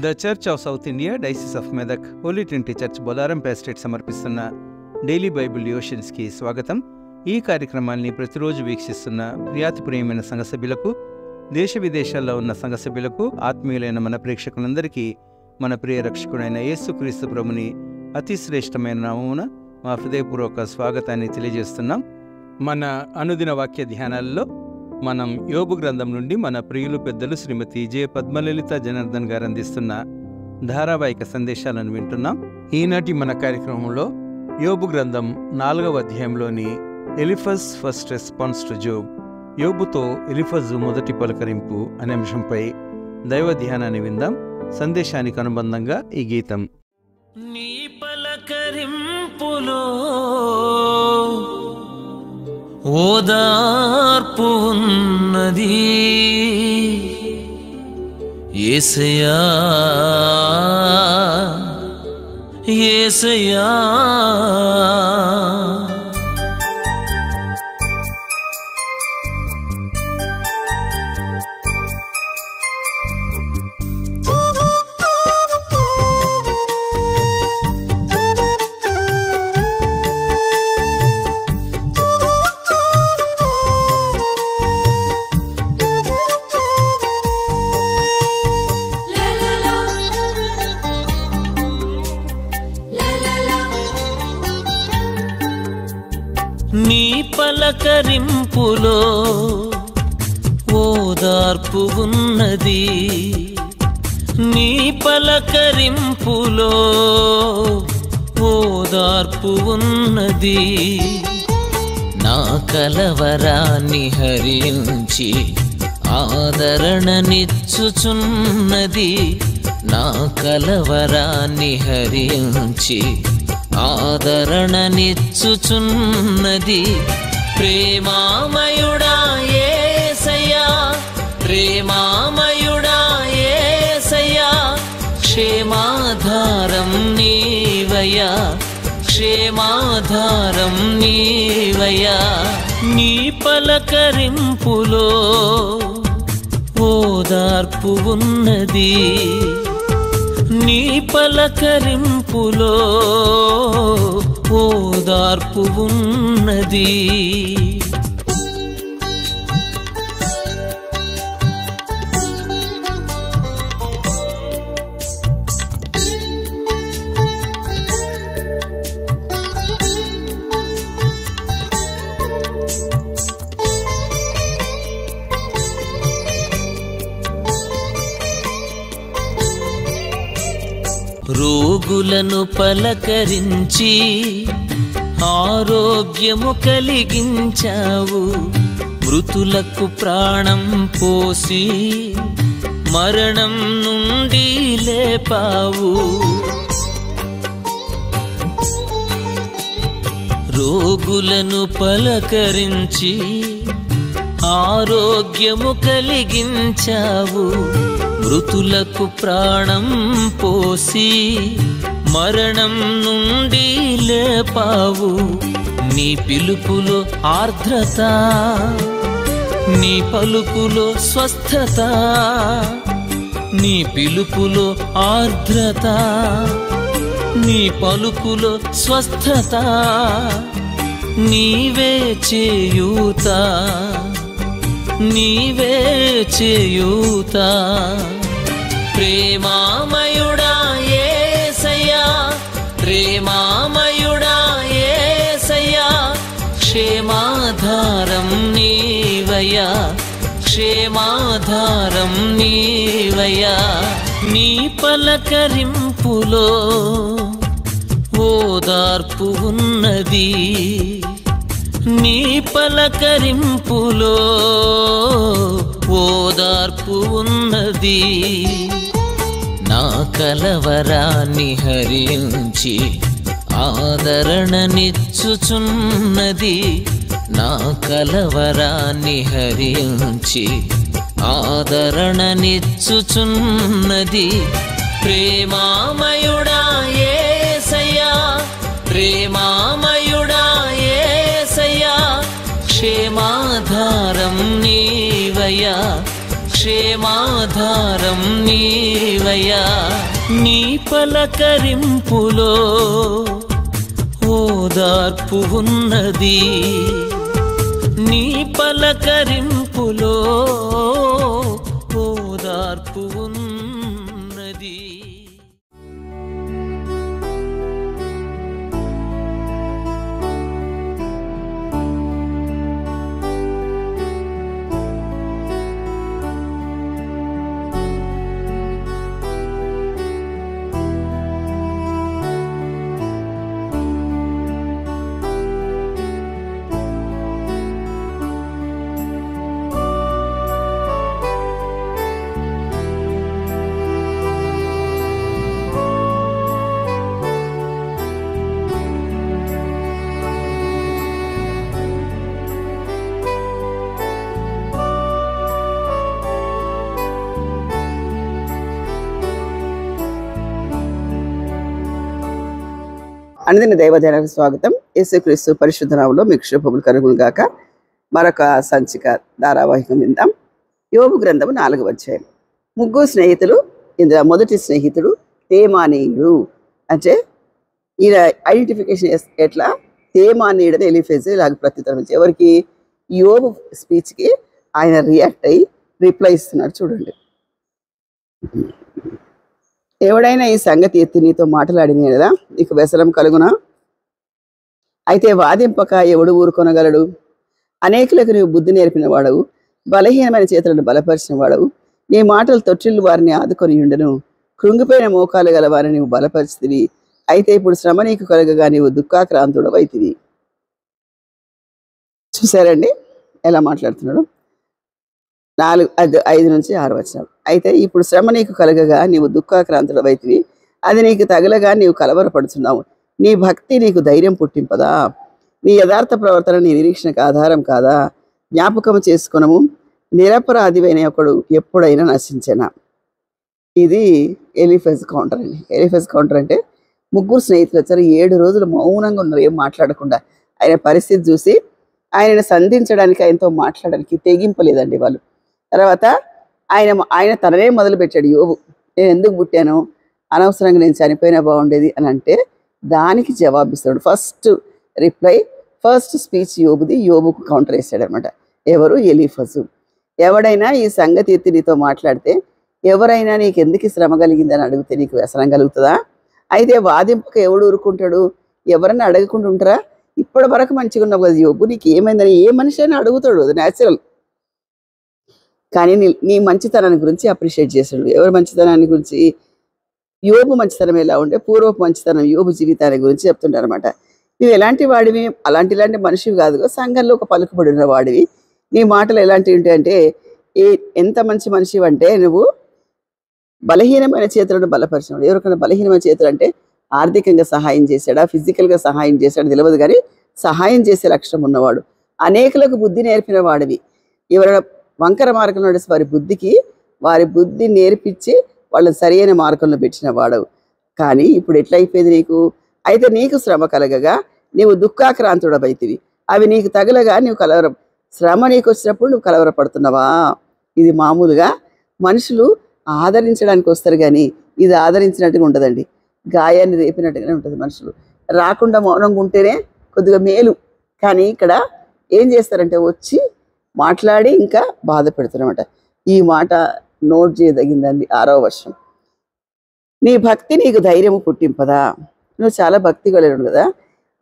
The Church of South India Diocese of Medak Holy Trinity Church Bolarampeta estate సమర్పిస్తున్న daily Bible డివోషన్స్కి స్వాగతం. ఈ కార్యక్రమాన్ని ప్రతిరోజు వీక్షిస్తున్న ప్రియాతి ప్రియమైన సంఘ సభ్యులకు, దేశ విదేశాల్లో ఉన్న సంఘ సభ్యులకు, ఆత్మీయులైన మన ప్రేక్షకులందరికీ మన ప్రియ రక్షకుడైన యేసుక్రీస్తు ప్రభుని అతి శ్రేష్టమైన నామమున మా హృదయపూర్వక స్వాగతాన్ని తెలియజేస్తున్నాం. మన అనుదిన వాక్య ధ్యానాల్లో మనం యోబు గ్రంథం నుండి మన ప్రియులు పెద్దలు శ్రీమతి జె పద్మలలిత జనార్దన్ గారు అందిస్తున్న ధారావాహిక సందేశాలను వింటున్నాం. ఈనాటి మన కార్యక్రమంలో యోబు గ్రంథం 4వ అధ్యాయంలోని Eliphaz first response to Job, యోబుతో ఎలిఫజు మొదటి పలకరింపు అనే అంశంపై దైవ ధ్యానాన్ని విందాం. సందేశానికి అనుబంధంగా ఈ గీతం. నీ పలకరింపులో ఓదార్పు ఉన్నది యేసయ్యా, యేసయ్యా. నీ పలకరింపులో ఓదార్పు ఉన్నది, నీ పలకరింపులో ఓదార్పు ఉన్నది. నా కలవరాన్ని హరించి ఆదరణనిచ్చుచున్నది, నా కలవరాన్ని హరించి ఆదరణనిచ్చుచున్నది. ప్రేమామయుడా యేసయ్యా, ప్రేమామయుడా యేసయ్యా, క్షేమాధారం నీవయ్యా, క్షేమాధారం నీవయ్యా. నీ పలకరింపులో ఓదార్పు ఉన్నది, నీ పలకరింపులో ఓదార్పు ఉన్నది. రోగులను పలకరించి ఆరోగ్యము కలిగించావు, మృతులకు ప్రాణం పోసి మరణం నుండి లేపావు. రోగులను పలకరించి ఆరోగ్యము కలిగించావు, మృతులకు ప్రాణం పోసి మరణం నుండి లేపావు. నీ పిలుపులో ఆర్ద్రత, నీ పలుకులో స్వస్థత, నీ పిలుపులో ఆర్ద్రత, నీ పలుకులో స్వస్థత. నీవే చేయూత, నీవే చేయూత. ప్రేమామయుడా యేసయ్యా, ప్రేమామయుడా యేసయ్యా, క్షేమాధారం నీవయ్యా, క్షేమాధారం నీవయ్యా. నీ పలకరింపులో ఓదార్పు ఉన్నది, నీ పలకరింపులో ఓదార్పు ఉన్నది. నా కలవరాన్ని హరించి ఆదరణనిచ్చుచున్నది, నా కలవరాన్ని హరించి ఆదరణనిచ్చుచున్నది. ప్రేమామయుడా యేసయ్యా, ప్రేమామయుడా యేసయ్యా, క్షేమాధారం నీవయ్యా, క్షేమాధారం నీవయ్యా. పలకరింపులో ఓదార్పు ఉన్నది, నీ పలకరింపులో ఓదార్పు ఉన్నది. అనుదిన దైవధ్యానానికి స్వాగతం. యేసుక్రీస్తు పరిశుద్ధ నామములో మీకు శుభములు కలుగును గాక. మరొక సంచిక ధారావాహికం విందాం. యోబు గ్రంథము 4వ అధ్యాయం. ముగ్గురు స్నేహితులు. ఇందులో మొదటి స్నేహితుడు తేమానీయుడు. అంటే ఈయన ఐడెంటిఫికేషన్ ఎట్లా? తేమానీయుడు అని ఎలీఫెజు ఇలాగ ప్రత్యుత్తరం ఇచ్చి ఎవరికి? యోబు స్పీచ్కి ఆయన రియాక్ట్ అయ్యి రిప్లై ఇస్తున్నాడు. చూడండి. ఎవడైనా ఈ సంగతి ఎత్తి నీతో మాట్లాడిన కదా నీకు వ్యసనం కలుగునా? అయితే వాదింపక ఎవడు ఊరుకొనగలడు? అనేకులకు నీవు బుద్ధి నేర్పిన వాడవు, బలహీనమైన చేతులను బలపరిచిన వాడవు. నీ మాటలు తొట్టిల్లు వారిని ఆదుకొని ఉండను, కృంగిపోయిన మోకాలు గల వారిని నీవు బలపరిచితివి. అయితే ఇప్పుడు శ్రమ నీకు కలగగా నీవు దుఃఖాక్రాంతుడవైతివి. చూసారండి ఎలా మాట్లాడుతున్నాడు? 5 నుంచి 6 వచనాలు. అయితే ఇప్పుడు శ్రమ నీకు కలగగా నీవు దుఃఖాక్రాంతుడవైతివి, అది నీకు తగలగా నీవు కలవరపడుతున్నావు. నీ భక్తి నీకు ధైర్యం పుట్టింపదా? నీ యథార్థ ప్రవర్తన నీ నిరీక్షణకు ఆధారం కాదా? జ్ఞాపకం చేసుకునము, నిరపరాధివైన ఒకడు ఎప్పుడైనా నశించెనా? ఇది ఎలీఫెజ్ కౌంటర్ అండి. ఎలీఫెజ్ కౌంటర్ అంటే ముగ్గురు స్నేహితులు వచ్చారు. 7 రోజులు మౌనంగా ఉన్నారు, ఏం మాట్లాడకుండా. ఆయన పరిస్థితి చూసి ఆయనను సంధించడానికి, ఆయనతో మాట్లాడడానికి తెగింపలేదండి వాళ్ళు. తర్వాత ఆయన తననే మొదలు పెట్టాడు. యోబు, నేను ఎందుకు పుట్టాను, అనవసరంగా నేను చనిపోయినా బాగుండేది అని అంటే దానికి జవాబిస్తాడు. ఫస్ట్ రిప్లై, ఫస్ట్ స్పీచ్ యోబుది. యోబుకు కౌంటర్ వేసాడు అనమాట. ఎవరు? ఎలీఫజు. ఎవడైనా ఈ సంగతి ఎత్తి నీతో మాట్లాడితే, ఎవరైనా నీకు ఎందుకు శ్రమ కలిగిందని అడిగితే నీకు వ్యసనం కలుగుతుందా? అయితే వాదింపక ఎవడు ఊరుకుంటాడు? ఎవరైనా అడగకుండా ఉంటారా? ఇప్పటి వరకు మంచిగా ఉన్నావు కదా యోబు, నీకు ఏమైందని ఏ మనిషి అయినా అడుగుతాడు, అది న్యాచురల్. కానీ నీ మంచితనాన్ని గురించి అప్రిషియేట్ చేశాడు. ఎవరి మంచితనాన్ని గురించి? యోబు మంచితనం ఎలా ఉంటే పూర్వపు మంచితనం యోబు జీవితాన్ని గురించి చెప్తుంటారు అనమాట. నువ్వు ఎలాంటి వాడివి? ఇలాంటి మనిషివి కాదుగా, సంఘంలో ఒక పలుకుబడిన వాడివి. నీ మాటలు ఎలాంటివి ఉంటాయంటే, ఎంత మంచి మనిషివి అంటే నువ్వు బలహీనమైన చేతులను బలపరిచినాడు. ఎవరికైనా బలహీనమైన చేతులు అంటే ఆర్థికంగా సహాయం చేశాడా, ఫిజికల్గా సహాయం చేశాడా తెలియదు, కానీ సహాయం చేసే లక్షణం ఉన్నవాడు. అనేకులకు బుద్ధి నేర్పిన వాడివి. ఎవరైనా వంకర మార్గంలో నడిచి వారి బుద్ధి నేర్పించి వాళ్ళని సరైన మార్గంలో పెట్టిన వాడవు. కానీ ఇప్పుడు ఎట్లయిపోయింది నీకు? అయితే నీకు శ్రమ కలగగా నీవు దుఃఖాక్రాంతుడవైతివి, అవి నీకు తగలగా నీవు శ్రమ నీకు వచ్చినప్పుడు నువ్వు కలవరపడుతున్నావా? ఇది మామూలుగా మనుషులు ఆదరించడానికి వస్తారు, కానీ ఇది ఆదరించినట్టుగా ఉండదండి. గాయాన్ని రేపినట్టుగానే ఉంటుంది. మనుషులు రాకుండా మౌనంగా ఉంటేనే కొద్దిగా మేలు. కానీ ఇక్కడ ఏం చేస్తారంటే వచ్చి మాట్లాడి ఇంకా బాధ పెడుతున్నమాట. ఈ మాట నోట్ చేయదగిందండి. 6వ వర్షం. నీ భక్తి నీకు ధైర్యము పుట్టింపదా? నువ్వు చాలా భక్తి కలిగినాడు కదా.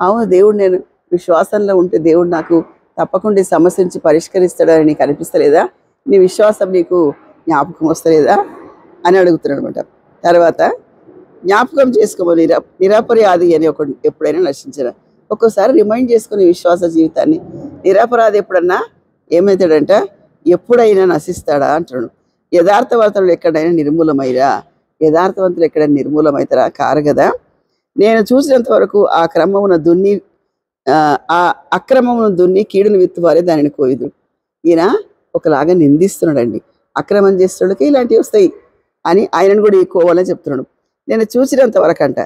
అవును, దేవుడు, నేను విశ్వాసంలో ఉంటే దేవుడు నాకు తప్పకుండా ఈ సమస్య నుంచి పరిష్కరిస్తాడని నీకు అనిపిస్తలేదా? నీ విశ్వాసం నీకు జ్ఞాపకం వస్తలేదా అని అడుగుతున్నాడు అనమాట. తర్వాత జ్ఞాపకం చేసుకోమని నిరపరాధి అని ఒకటి ఎప్పుడైనా నశించరా? ఒక్కోసారి రిమైండ్ చేసుకుని విశ్వాస జీవితాన్ని. నిరపరాధి ఎప్పుడన్నా ఏమవుతాడంట? ఎప్పుడైనా నశిస్తాడా అంటాడు. యథార్థవంతులు ఎక్కడైనా నిర్మూలమైరా? యథార్థవంతులు ఎక్కడైనా నిర్మూలమవుతారా? కారు కదా. నేను చూసినంత వరకు ఆ అక్రమమును దున్ని కీడును విత్తువారే దానిని కోయిదు. ఈయన ఒకలాగా నిందిస్తున్నాడండి. అక్రమం చేసేవాళ్ళకి ఇలాంటివి వస్తాయి అని ఆయనను కూడా కోవాలని చెప్తున్నాడు. నేను చూసినంత వరకు అంట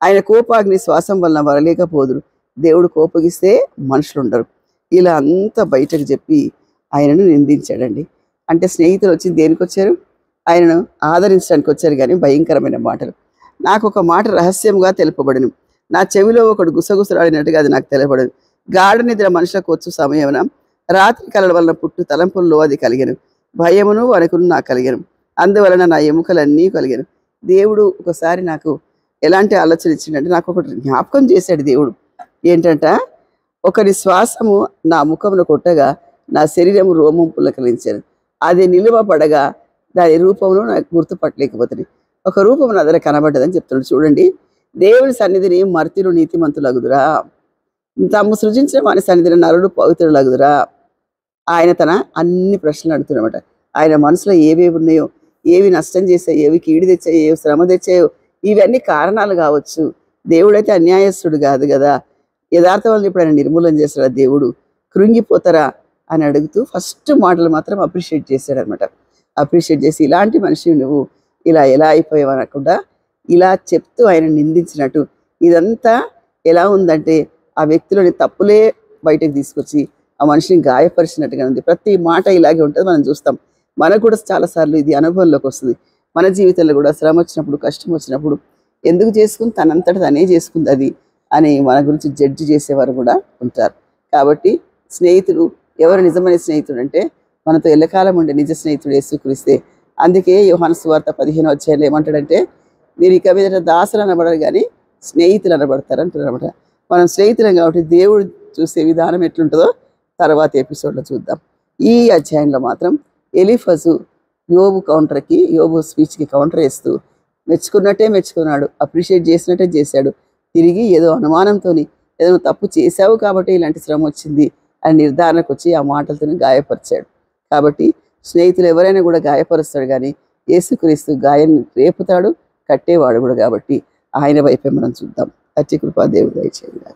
ఆయన కోపాగ్ని శ్వాసం వలన వరలేకపోదురు. దేవుడు కోపగిస్తే మనుషులు ఉండరు. ఇలా అంతా బయటకు చెప్పి ఆయనను నిందించాడండి. అంటే స్నేహితులు వచ్చి దేనికి వచ్చారు? ఆయనను ఆదరించడానికి వచ్చారు, కానీ భయంకరమైన మాటలు. నాకు ఒక మాట రహస్యంగా తెలుపబడను, నా చెవిలో ఒకడు గుసగుసలాడినట్టుగా అది నాకు తెలపడదు. గాఢ నిద్ర మనుషులకు వచ్చు సమయమున రాత్రి కలల వలన పుట్టు తలంపుల్లో అది కలిగను. భయమును వణకును నాకు కలిగను, అందువలన నా ఎముకలన్నీ కలిగాను. దేవుడు ఒకసారి నాకు ఎలాంటి ఆలోచన ఇచ్చిందంటే, నాకు ఒకటి జ్ఞాపకం చేశాడు దేవుడు. ఏంటంట, ఒకరి శ్వాసము నా ముఖమును కొట్టగా నా శరీరము రోమం పులకలించాను. అది నిలువపడగా దాని రూపమును నాకు గుర్తుపట్టలేకపోతుంది. ఒక రూపం నా దగ్గర కనబడ్డదని చెప్తున్నాడు. చూడండి, దేవుని సన్నిధిని మర్త్యులు నీతిమంతులగుదురా, తాము సృజించిన వాని సన్నిధిని నరుడు పవిత్రులగుదురా. ఆయన తన అన్ని ప్రశ్నలు అడుగుతున్నమాట. ఆయన మనసులో ఏవేవి ఉన్నాయో, ఏవి నష్టం చేసాయో, ఏవి కీడు తెచ్చాయో, ఏవి శ్రమ తెచ్చాయో, ఇవన్నీ కారణాలు కావచ్చు. దేవుడైతే అన్యాయస్తుడు కాదు కదా. యథార్థవాళ్ళని ఇప్పుడు ఆయన నిర్మూలన చేస్తాడా దేవుడు? కృంగిపోతారా అని అడుగుతూ ఫస్ట్ మాటలు మాత్రం అప్రిషియేట్ చేశాడు అనమాట. అప్రిషియేట్ చేసి, ఇలాంటి మనిషి నువ్వు ఇలా ఎలా అయిపోయావు అనకుండా ఇలా చెప్తూ ఆయన నిందించినట్టు. ఇదంతా ఎలా ఉందంటే, ఆ వ్యక్తిలోని తప్పులే బయటకు తీసుకొచ్చి ఆ మనిషిని గాయపరిచినట్టుగా ఉంది. ప్రతి మాట ఇలాగే ఉంటుంది, మనం చూస్తాం. మనకు కూడా చాలాసార్లు ఇది అనుభవంలోకి వస్తుంది. మన జీవితంలో కూడా శ్రమ వచ్చినప్పుడు, కష్టం వచ్చినప్పుడు ఎందుకు చేసుకుని తనంతట తనే చేసుకుంది అది అని మన గురించి జడ్జి చేసేవారు కూడా ఉంటారు. కాబట్టి స్నేహితుడు ఎవరు నిజమైన స్నేహితుడు అంటే, మనతో ఎల్లకాలం ఉండే నిజ స్నేహితుడు యేసుక్రీస్తే. అందుకే యోహాను సువార్త 15వ అధ్యాయంలో ఏమంటాడంటే, మీరు ఇక మీద దాసులు అనబడరు కానీ స్నేహితులు అనబడతారు అంటున్నారు అనమాట. మనం స్నేహితులం కాబట్టి దేవుడు చూసే విధానం ఎట్లుంటుందో తర్వాత ఎపిసోడ్లో చూద్దాం. ఈ అధ్యాయంలో మాత్రం ఎలీఫజు యోబు స్పీచ్కి కౌంటర్ వేస్తూ మెచ్చుకున్నట్టే మెచ్చుకున్నాడు, అప్రిషియేట్ చేసినట్టే చేశాడు. తిరిగి ఏదో అనుమానంతో ఏదో తప్పు చేశావు కాబట్టి ఇలాంటి శ్రమ వచ్చింది అని నిర్ధారణకు వచ్చి ఆ మాటలతో గాయపరిచాడు. కాబట్టి స్నేహితులు ఎవరైనా కూడా గాయపరుస్తాడు, కానీ యేసుక్రీస్తు గాయాన్ని రేపుతాడు, కట్టేవాడు కూడా. కాబట్టి ఆయన వైపే మనం చూద్దాం. అతి కృపా దేవుడు దయచేయండి.